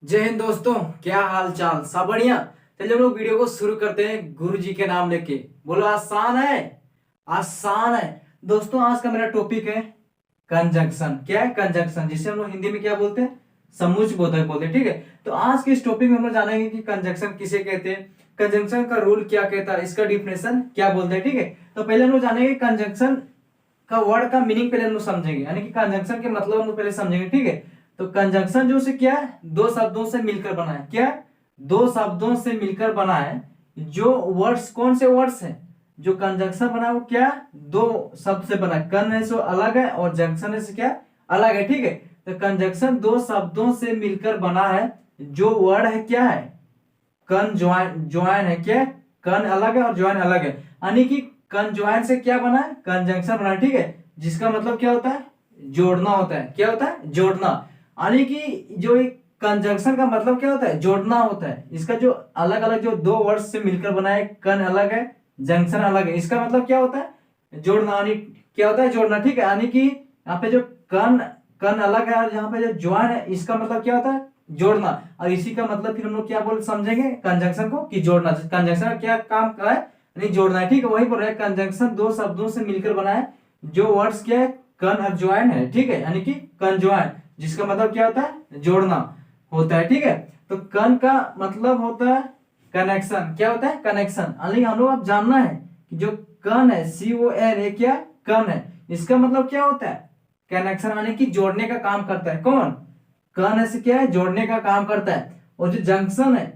जय हिंद दोस्तों, क्या हाल चाल? सब बढ़िया। चलिए हम लोग वीडियो को शुरू करते हैं गुरु जी के नाम लेके। बोलो आसान है, आसान है। दोस्तों आज का मेरा टॉपिक है कंजंक्शन। क्या है कंजंक्शन? जिसे हम लोग हिंदी में क्या बोलते हैं? समुच्चय बोलते हैं। ठीक है, तो आज के इस टॉपिक में हम लोग जानेंगे कि कंजंक्शन किसे कहते हैं, कंजंक्शन का रूल क्या कहता है, इसका डिफिनेशन क्या बोलते हैं। ठीक है, तो पहले हम लोग जानेंगे कंजंक्शन का वर्ड का मीनिंग पहले हम लोग समझेंगे, यानी कि कंजंक्शन के मतलब हम लोग पहले समझेंगे। ठीक है, तो कंजंक्शन जो से क्या है, दो शब्दों से मिलकर बना है। क्या है? दो शब्दों से मिलकर बना है। जो वर्ड्स, कौन से वर्ड्स हैं जो कंजंक्शन बना है, वो क्या है? दो शब्द से बना है। कन है सो अलग है और जंक्शन है से क्या अलग है। ठीक है, तो कंजंक्शन दो शब्दों से मिलकर बना है। जो वर्ड है क्या है? कन ज्वाइन, ज्वाइन है। क्या? कन अलग है और ज्वाइन अलग है, यानी कि कंज्वाइन से क्या बना है? कंजंक्शन बना है। ठीक है, जिसका मतलब क्या होता है? जोड़ना होता है। क्या होता है? जोड़ना। यानी कि जो एक कंजंक्शन का मतलब क्या होता है? जोड़ना होता है। इसका जो अलग अलग जो दो वर्ड्स से मिलकर बना है, कन अलग है, जंक्शन अलग है, इसका मतलब क्या होता है? जोड़ना। यानी क्या होता है? जोड़ना। ठीक है, यानी कि यहाँ पे जो कन कन अलग है और यहाँ पे जो ज्वाइन है, इसका मतलब क्या होता है? जोड़ना। और इसी का मतलब फिर हम लोग क्या बोल समझेंगे कंजंक्शन को, कि जोड़ना। कंजंक्शन का क्या काम का है? नहीं, जोड़ना है। ठीक है, वही बोल रहे हैं कंजंक्शन दो शब्दों से मिलकर बना है। जो वर्ड्स क्या है? कन और ज्वाइन है। ठीक है, यानी कि कंज्वाइन, जिसका मतलब क्या होता है? जोड़ना होता है। ठीक है, तो कन का मतलब होता है कनेक्शन। क्या होता है? कनेक्शन। यानी हम लोग अब जानना है कि जो कन है, CON, ये क्या कन है, इसका मतलब क्या होता है? कनेक्शन, यानी कि जोड़ने का काम करता है। कौन? कन ऐसे क्या है? जोड़ने का काम करता है। और जो जंक्शन है,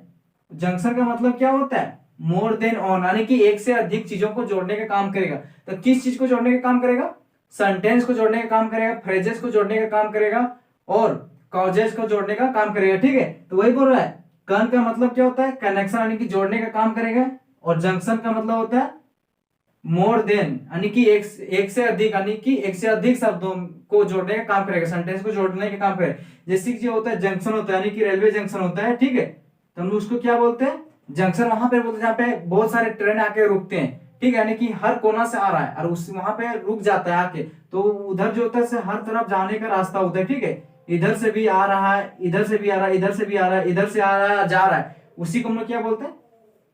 जंक्शन का मतलब क्या होता है? मोर देन ऑन, यानी कि एक से अधिक चीजों को जोड़ने का काम करेगा। तो किस चीज को जोड़ने का काम करेगा? सेंटेंस को जोड़ने का काम करेगा, फ्रेजेस को जोड़ने का काम करेगा और कॉजेस को जोड़ने का काम करेगा। ठीक है, तो वही बोल रहा है कन का मतलब क्या होता है? कनेक्शन, यानी कि जोड़ने का काम करेगा। और जंक्शन का मतलब होता है मोर देन, यानी कि एक से अधिक, यानी कि एक से अधिक शब्दों को जोड़ने का काम करेगा, सेंटेंस को जोड़ने का काम करेगा। जैसे कि जो होता है जंक्शन होता है, यानी कि रेलवे जंक्शन होता है। ठीक है, तो हम उसको क्या बोलते हैं? जंक्शन। वहां पे बोलते हैं जहाँ पे बहुत सारे ट्रेन आके रुकते हैं। ठीक है, यानी कि हर कोना से आ रहा है और उस वहां पे रुक जाता है आके, तो उधर जो होता है से हर तरफ जाने का रास्ता होता है। ठीक है, इधर से भी आ रहा है, इधर से भी आ रहा है, इधर से भी आ रहा है, इधर से आ रहा है, जा रहा है, उसी को हम लोग क्या बोलते हैं?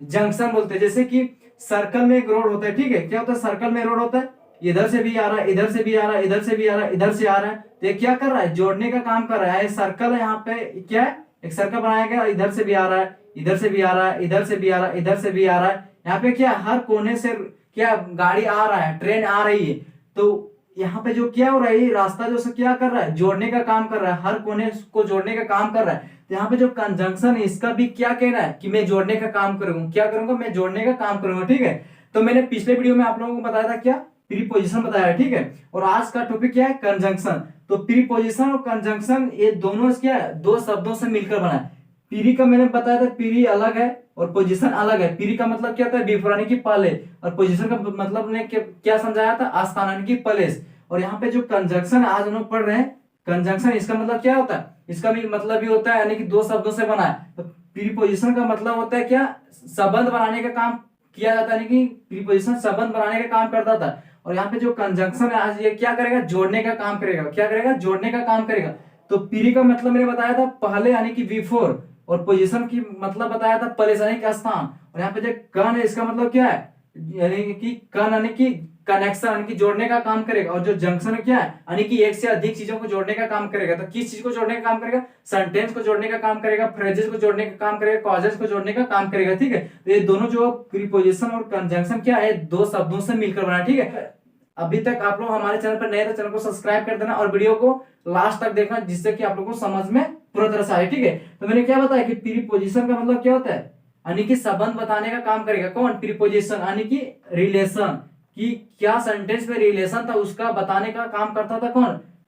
जंक्शन बोलते हैं। जैसे कि सर्कल में एक रोड होता है। ठीक है, क्या होता है? सर्कल में रोड होता है, इधर से भी आ रहा है, इधर से भी आ रहा है, इधर से भी आ रहा है, इधर से आ रहा है, तो ये क्या कर रहा है? जोड़ने का काम कर रहा है। सर्कल है, यहाँ पे क्या है? एक सर्कल बनाया गया, इधर से भी आ रहा है, इधर से भी आ रहा है, इधर से भी आ रहा है, इधर से भी आ रहा है। यहाँ पे क्या, हर कोने से क्या गाड़ी आ रहा है, ट्रेन आ रही है। तो यहाँ पे जो क्या हो रहा है, रास्ता जो क्या कर रहा है? जोड़ने का काम कर रहा है, हर कोने को जोड़ने का काम कर रहा है। तो यहाँ पे जो कंजंक्शन है, इसका भी क्या कहना है? कि मैं जोड़ने का काम करूंगा। क्या करूंगा? मैं जोड़ने का काम करूंगा। ठीक है, तो मैंने पिछले वीडियो में आप लोगों को बताया था क्या? प्रीपोजिशन बताया है। ठीक है, और आज का टॉपिक क्या है? कंजंक्शन। तो प्रीपोजिशन और कंजंक्शन ये दोनों क्या है? दो शब्दों से मिलकर बना है। प्री का मैंने बताया था, प्री अलग है और पोजीशन अलग है। प्री का मतलब क्या होता है? बिफोर, यानी कि पहले, और पोजीशन का मतलब ने क्या समझाया था? आस्थान, यानी कि प्लेस। और यहाँ पे जो कंजंक्शन आज हम लोग पढ़ रहे हैं, कंजंक्शन, इसका मतलब क्या होता है? इसका भी मतलब भी होता है, यानी कि दो शब्दों से बना है। तो प्रीपोजिशन का मतलब होता है क्या? संबंध बनाने का काम किया जाता है, यानी कि प्रीपोजिशन संबंध बनाने का काम करता था। और यहाँ पे जो कंजंक्शन है आज, ये क्या करेगा? जोड़ने का काम करेगा। क्या करेगा? जोड़ने का काम करेगा। तो प्री का मतलब मैंने बताया था पहले, यानी कि बिफोर, और पोजीशन की मतलब बताया था प्लेस, यानी कि स्थान। और यहाँ पे जो कन है, इसका मतलब क्या है? यानी कि कन, यानी कि कनेक्शन, यानी कि जोड़ने का काम करेगा। और जो जंक्शन क्या है? यानी कि एक से अधिक चीजों को जोड़ने का काम करेगा। तो किस चीज को जोड़ने का काम करेगा? सेंटेंस को जोड़ने का काम करेगा, फ्रेजेस को जोड़ने का काम करेगा, कॉजेस को जोड़ने का काम करेगा। ठीक है, तो ये दोनों जो प्रीपोजिशन और कंजंक्शन क्या है? दो शब्दों से मिलकर बना। ठीक है, अभी तक आप लोग हमारे चैनल पर नए तो चैनल को सब्सक्राइब कर देना और वीडियो को लास्ट तक देखना, जिससे कि आप लोगों को समझ में पूरा तरह से आए। ठीक है, तो मैंने क्या बताया कि प्रीपोजिशन का मतलब क्या होता है? यानी कि संबंध बताने का काम करेगा। कौन? प्रीपोजिशन, यानी कि रिलेशन, कि क्या सेंटेंस में रिलेशन था उसका बताने का काम करता था। कौन?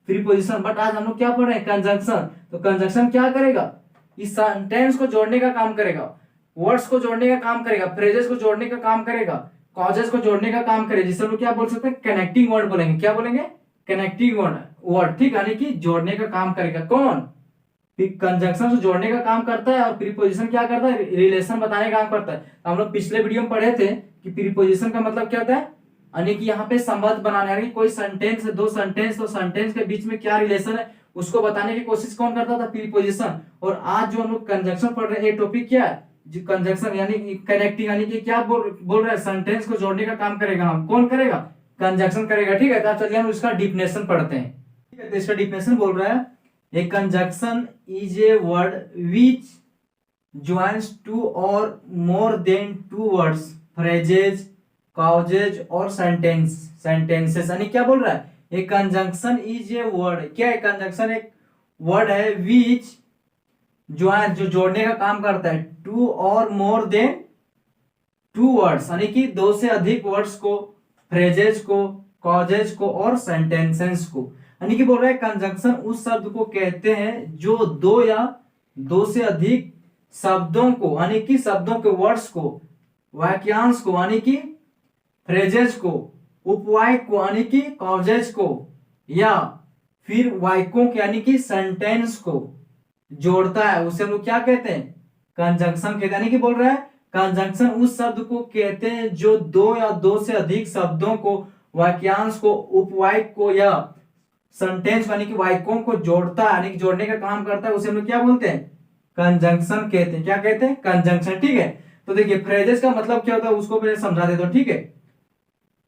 प्रीपोजिशन। बट आज हम लोग क्या पढ़ रहे हैं? कंजंक्शन। तो कंजंक्शन क्या करेगा? इस सेंटेंस को जोड़ने का काम करेगा, वर्ड्स को जोड़ने का काम करेगा, फ्रेजेस को जोड़ने का काम करेगा, कॉजेस को जोड़ने का काम करेगा, जिसे हम लोग क्या बोल सकते हैं? कनेक्टिंग वर्ड बोलेंगे। क्या बोलेंगे? Connecting word. ठीक, यानी कि जोड़ने का काम करेगा। कौन? कंजंक्शन से जोड़ने का काम करता है और प्रीपोजिशन क्या करता है? रिलेशन बताने का काम करता है। तो हम लोग पिछले वीडियो में पढ़े थे कि प्रीपोजिशन का मतलब क्या होता है? यानी कि यहाँ पे संबंध बनाने, यानी कोई सेंटेंस है, दो सेंटेंस, तो सेंटेंस के बीच में क्या रिलेशन है उसको बताने की कोशिश कौन करता था, प्रीपोजिशन। और आज जो हम लोग कंजंक्शन पढ़ रहे हैं, ये टॉपिक क्या है, जो कंजंक्शन यानी कनेक्टिंग, यानी कि क्या बोल रहे हैं, सेंटेंस को जोड़ने का काम करेगा, हम कौन करेगा, कंजंक्शन करेगा। ठीक है, तो चलिए हम इसका डिफिनेशन पढ़ते हैं। ठीक है, तो इसका डिफिनेशन बोल रहा है, a conjunction is a word which joins two or more than two words, phrases, causes और sentences। यानी क्या बोल रहा है, a conjunction is a word, क्या है कंजंक्शन, एक वर्ड है, विच जो जोड़ने का काम करता है, टू और मोर देन टू वर्ड्स, यानी कि दो से अधिक वर्ड्स को, फ्रेजेस को, कॉजेज को और सेंटेंसेस को। यानी कि बोल रहा है कंजंक्शन उस शब्द को कहते हैं जो दो या दो से अधिक शब्दों को, यानी कि शब्दों के वर्ड्स को, वाक्यांश को, यानी कि फ्रेजेस को, उपवाक्य को, यानी कि कॉजेज को, या फिर वाक्यों के, यानी कि सेंटेंस को जोड़ता है, उसे हम लोग क्या कहते हैं, कंजंक्शन कहते हैं। यानी कि बोल रहा है कंजंक्शन उस शब्द को कहते हैं जो दो या दो से अधिक शब्दों को, वाक्यांश को, उपवाक्य को या सेंटेंस यानी कि वाक्यों को जोड़ता है, यानी कि जोड़ने का काम करता है, उसे हम लोग क्या बोलते हैं, कंजंक्शन कहते हैं। क्या कहते हैं, कंजंक्शन। ठीक है, तो देखिए फ्रेजेस का मतलब क्या होता है उसको पहले समझा देता हूं। ठीक है,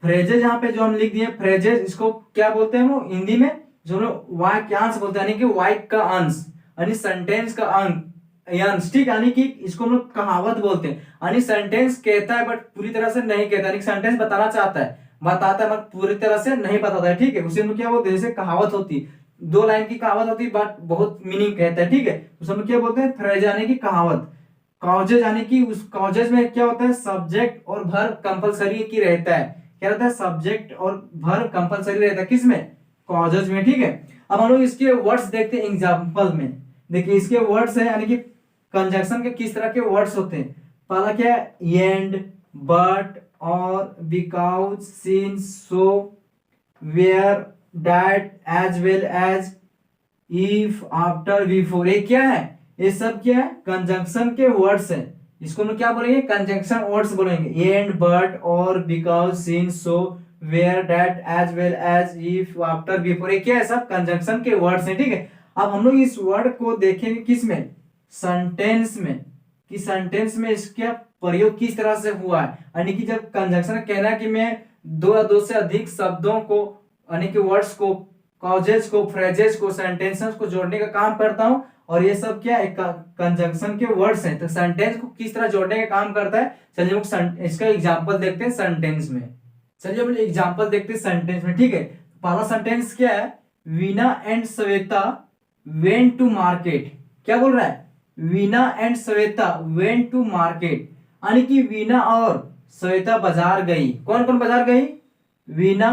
फ्रेजेस यहाँ पे जो हम लिख दिए फ्रेजेस, इसको क्या बोलते हैं हम लोग हिंदी में, जो हम लोग वाक्यांश बोलते हैं, यानी कि वाक्य का अंश, यानी सेंटेंस का अंश। ठीक, यानी कि इसको हम लोग कहावत बोलते हैं, यानी सेंटेंस कहता है बट पूरी तरह से नहीं कहता, यानी सेंटेंस बताना चाहता है, बताता है बट पूरी तरह से नहीं बताता है। ठीक है, उसे हम लोग क्या बोलते हैं, जैसे कहावत होती है, दो लाइन की कहावत होती है बट बहुत मीनिंग कहता है। ठीक है, उसे हम क्या बोलते हैं, फ्रेज यानी कि कहावत। कॉजेज यानी कि उस कॉजेज में क्या होता है, सब्जेक्ट और वर्ब कंपलसरी की रहता है। क्या रहता है, सब्जेक्ट और वर्ब कंपलसरी रहता है, किसमें, कॉजेज में। ठीक है, अब हम लोग इसके वर्ड्स देखते हैं एग्जांपल में। देखिए इसके वर्ड्स है, यानी कि कंजंक्शन के किस तरह के वर्ड्स होते हैं। पहला क्या है, एंड, बट, और, because, since, so, where, that, as well as, if, after, before, ये क्या है, ये सब क्या है, कंजंक्शन के वर्ड्स हैं। इसको हम क्या बोलेंगे, कंजंक्शन वर्ड्स बोलेंगे। एंड, बट, और, because, since, so, where, that, as well as, if, after, before, ये क्या है, सब कंजंक्शन के वर्ड्स हैं। ठीक है, अब हम लोग इस वर्ड को देखेंगे किस में, सेंटेंस में, कि सेंटेंस में इसका प्रयोग किस तरह से हुआ है। यानी कि जब कंजंक्शन कहना है कि मैं दो या दो से अधिक शब्दों को, यानी कि वर्ड्स को, कॉजेज को, फ्रेजेस को, सेंटेंसेस को जोड़ने का काम करता हूं, और ये सब क्या है, कंजंक्शन के वर्ड्स हैं। तो सेंटेंस को किस तरह जोड़ने का काम करता है, चलिए हम इसका एग्जांपल देखते हैं सेंटेंस में। चलिए हम एग्जांपल देखते हैं सेंटेंस में। ठीक है, पहला सेंटेंस क्या है, Veena and Shweta went to market. क्या बोल रहा है, Veena and Shweta went to market, यानी कि वीना और श्वेता बाजार गई। कौन कौन बाजार गई, वीना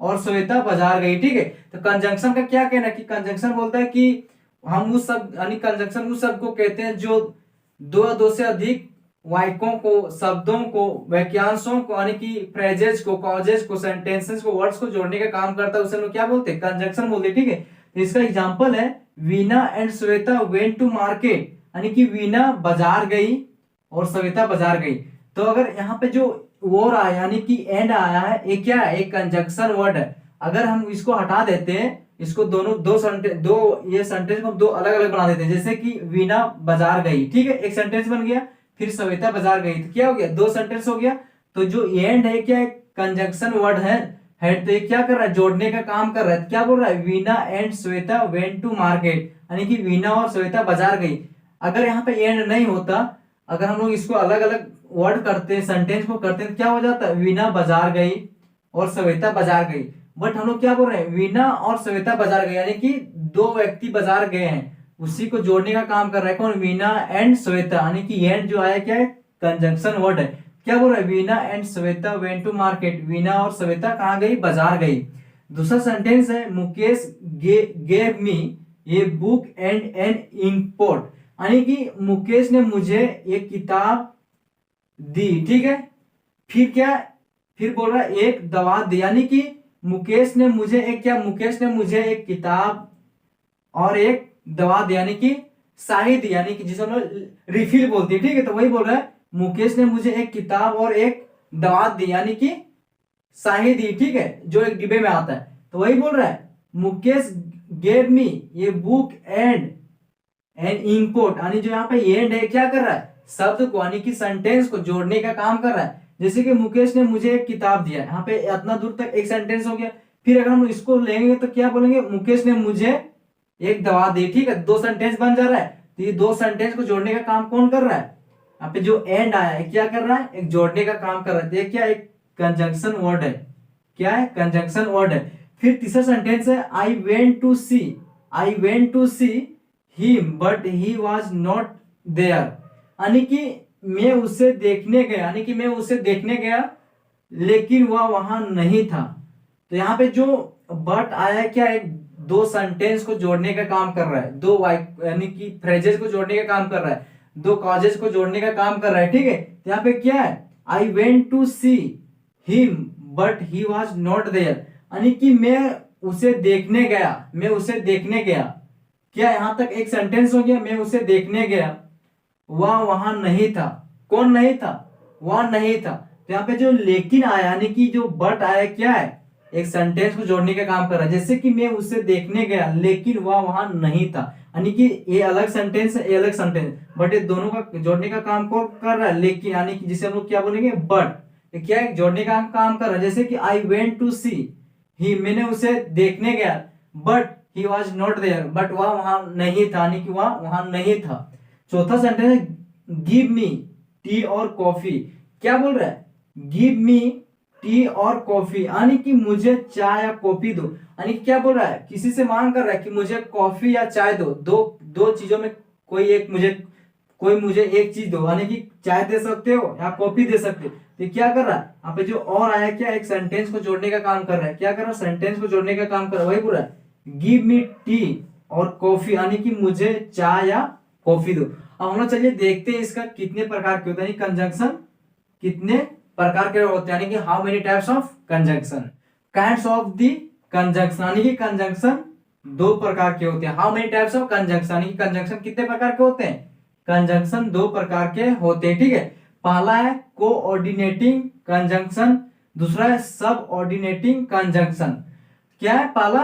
और श्वेता बाजार गई। ठीक है, तो कंजंक्शन का क्या कहना है, कि कंजंक्शन बोलता है कि हम उस सब, यानी कंजंक्शन उस सब को कहते हैं जो दो या दो से अधिक वाक्यों को, शब्दों को, वाक्यांशों को, यानी कि फ्रेजेस को, कॉजेज को, सेंटेंसेस को, वर्ड्स को जोड़ने का काम करता है, उसे लोग क्या बोलते हैं, कंजंक्शन बोलते हैं। ठीक है, तो इसका एग्जांपल है, Veena and Shweta went to market, यानी कि वीना बाजार गई और श्वेता बाजार गई। तो अगर यहाँ पे जो और आया, यानी कि एंड आया है, ये क्या है, एक कंजंक्शन वर्ड है। अगर हम इसको हटा देते हैं, इसको दोनों दो ये सेंटेंस को दो अलग अलग बना देते हैं, जैसे कि वीना बाजार गई। ठीक है, एक सेंटेंस बन गया, फिर श्वेता बाजार गई, तो क्या हो गया, दो सेंटेंस हो गया। तो जो एंड है क्या, एक कंजंक्शन वर्ड है, तो ये क्या कर रहा है, जोड़ने का काम कर रहा है। क्या बोल रहा है, Veena and Shweta went to market, यानी कि वीना और श्वेता बाजार गई। अगर यहाँ पे एंड नहीं होता, अगर हम लोग इसको अलग अलग वर्ड करते हैं, सेंटेंस को करते हैं, तो क्या हो जाता है, वीना बाजार गई और श्वेता बाजार गई। बट हम लोग क्या बोल रहे हैं, वीना और श्वेता बाजार गए, यानी कि दो व्यक्ति बाजार गए हैं, उसी को जोड़ने का काम कर रहा है कौन, वीना एंड श्वेता, यानी कि एंड जो आया क्या है, कंजंक्शन वर्ड है। क्या बोल रहा है, Veena and Shweta went to market, Veena और श्वेता कहाँ गई, बाजार गई। दूसरा सेंटेंस है, Mukesh gave me a book and an inkpot, यानी कि मुकेश ने मुझे एक किताब दी। ठीक है, फिर क्या, फिर बोल रहा है एक दवा दी, यानी कि मुकेश ने मुझे एक क्या, मुकेश ने मुझे एक किताब और एक दवा दी, यानी कि शाही दी, यानी कि जिसे हम लोग रिफिल बोलते हैं। ठीक है, तो वही बोल रहा है, मुकेश ने मुझे एक किताब और एक दवा दी, यानी कि शाही दी। ठीक है, जो एक डिब्बे में आता है, तो वही बोल रहा है, मुकेश गेव मी ये बुक एंड एन इंपोर्ट, यानी जो यहाँ पे एंड है क्या कर रहा है, शब्द को यानी कि सेंटेंस को जोड़ने का काम कर रहा है। जैसे कि मुकेश ने मुझे एक किताब दिया, यहाँ पे इतना दूर तक एक सेंटेंस हो गया। फिर अगर हम इसको लेंगे तो क्या बोलेंगे, मुकेश ने मुझे एक दवा दी, ठीक है, दो सेंटेंस बन जा रहा है। तो ये दो सेंटेंस को जोड़ने का काम कौन कर रहा है, यहाँ पे जो एंड आया है क्या कर रहा है, एक जोड़ने का काम कर रहा है। देखिए क्या एक कंजंक्शन वर्ड है, क्या है, कंजंक्शन वर्ड है। फिर तीसरा सेंटेंस है I went to see him but he was not there, यानी कि मैं उसे देखने गया, यानी कि मैं उसे देखने गया लेकिन वह वहां नहीं था। तो यहाँ पे जो बट आया है क्या है, दो सेंटेंस को जोड़ने का काम कर रहा है, दो यानी कि फ्रेजेस को जोड़ने का काम कर रहा है, दो कॉजेस को जोड़ने का काम कर रहा है, ठीक है। तो यहाँ पे क्या है, I went to see him but he was not there, यानी कि मैं उसे देखने गया, क्या यहाँ तक एक सेंटेंस हो गया, मैं उसे देखने गया, वह वहां नहीं था। कौन नहीं था, वह नहीं था। तो यहाँ पे जो लेकिन आया यानी कि जो बट आया क्या है, एक सेंटेंस को जोड़ने का काम कर रहा है। जैसे कि मैं उसे देखने गया लेकिन वह वहां नहीं था, यानी कि ये अलग सेंटेंस है, ये अलग सेंटेंस, बट ये दोनों का जोड़ने का काम कौन कर रहा है, लेकिन, यानी कि जिसे हम लोग क्या बोलेंगे, बट। ये क्या है, जोड़ने का काम कर रहा है। जैसे कि आई वेंट टू सी ही, मैंने उसे देखने गया, but he was not there, but वह वहां नहीं था, यानी कि वह वहां नहीं था। चौथा सेंटेंस है गिव मी टी और कॉफी, क्या बोल रहा है, गिव मी टी और कॉफी, यानी कि मुझे चाय या कॉफी दो, यानी क्या बोल रहा है, किसी से मांग कर रहा है कि मुझे कॉफी या चाय दो, दो चीजों में कोई मुझे एक चीज दो, यानी कि चाय दे सकते हो या कॉफी दे सकते हो। तो क्या कर रहा है, यहाँ पे जो और आया क्या, एक सेंटेंस को जोड़ने का काम कर रहा है, क्या कर रहा है, सेंटेंस को जोड़ने का काम कर रहा है, वही बोल रहा है गिव मी टी और कॉफी, यानी कि मुझे चाय या कॉफी दो। अब हम लोग चलिए देखते हैं इसका कितने प्रकार के होते हैं, कंजंक्शन कितने प्रकार के होते हैं, यानी कि how many types of conjunction, kinds of the conjunction, यानी कि कंजंक्शन दो प्रकार के होते हैं। How many types of conjunction, यानी कि कंजंक्शन कितने प्रकार के होते हैं, कंजंक्शन दो प्रकार के होते हैं, ठीक है। पहला है कोऑर्डिनेटिंग कंजंक्शन, दूसरा है सब ऑर्डिनेटिंग कंजंक्शन। क्या है, पहला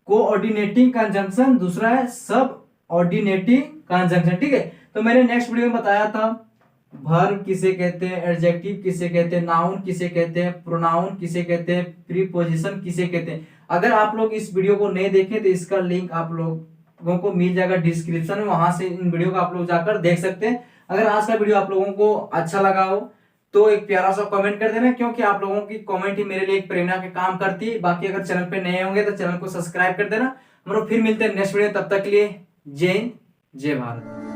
कोऑर्डिनेटिंग कंजंक्शन, दूसरा है सब ऑर्डिनेटिंग कंजंक्शन, ठीक है। तो मैंने नेक्स्ट वीडियो में बताया था वर्ब किसे कहते हैं, एडजेक्टिव किसे कहते हैं, नाउन किसे कहते हैं, प्रोनाउन किसे कहते हैं, प्रीपोजिशन किसे कहते हैं। अगर आप लोग इस वीडियो को नहीं देखे तो इसका लिंक आप लोगों को मिल जाएगा डिस्क्रिप्शन में, वहां से इन वीडियो को आप लोग जाकर देख सकते हैं। अगर आज का वीडियो आप लोगों को अच्छा लगा हो तो एक प्यारा सा कमेंट कर देना, क्योंकि आप लोगों की कमेंट ही मेरे लिए एक प्रेरणा के काम करती है। बाकी अगर चैनल पे नए होंगे तो चैनल को सब्सक्राइब कर देना। हम लोग फिर मिलते हैं नेक्स्ट वीडियो, तब तक के लिए जय हिंद जय भारत।